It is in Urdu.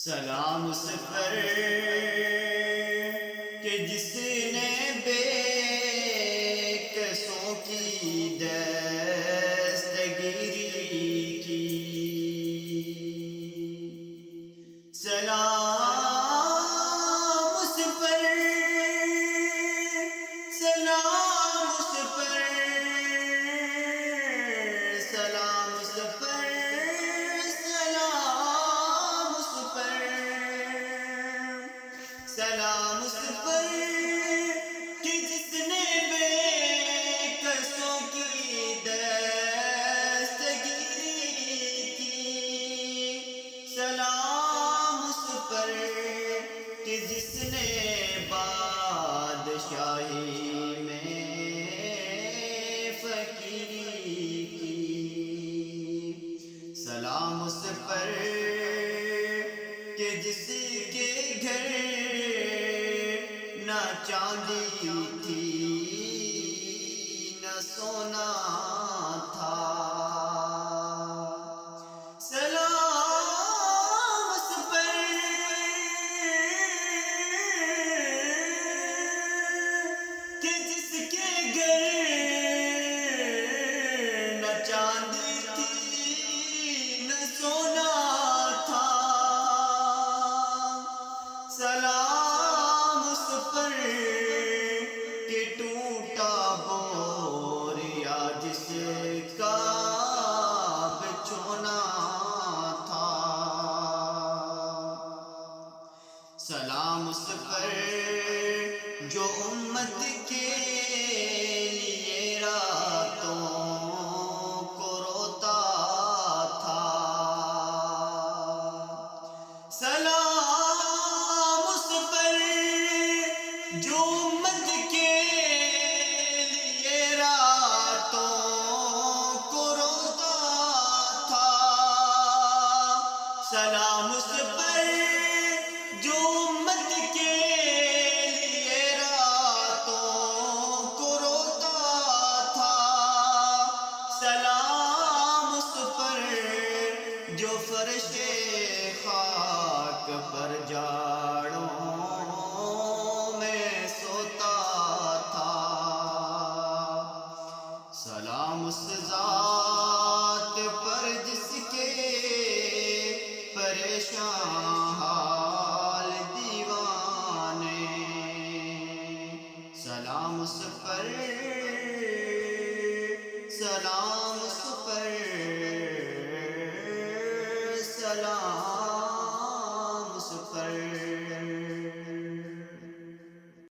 سلام اس پر کہ جس نے بے کسوں کی دستگیری کی. سلام اس پر، سلام اس پر، سلام اس پر، سلام اس پر، سلام اس پر کہ جس نے بے کسوں کی دستگیری کی. سلام اس پر کہ جس نے بادشاہی میں فقیری کی. سلام اس پر کہ جس کے گھر نہ چاندی تھی نہ سونا تھا. سلام اس پر کہ جس کے گھر نہ چاندی تھی نہ سونا تھا. سلام اس پر کہ ٹوٹا بوریا جس کا بچھونا تھا. سلام اس پر جو امت کے لیے راتوں کو روتا تھا. سلام اس پر جو امت کے لیے راتوں کو روتا تھا. سلام اس پر جو امت کے لیے راتوں کو روتا تھا. سلام اس پر جو فرش خاک پر جاڑوں میں سوتا تھا. سلام اس ذات پر جس کے پریشان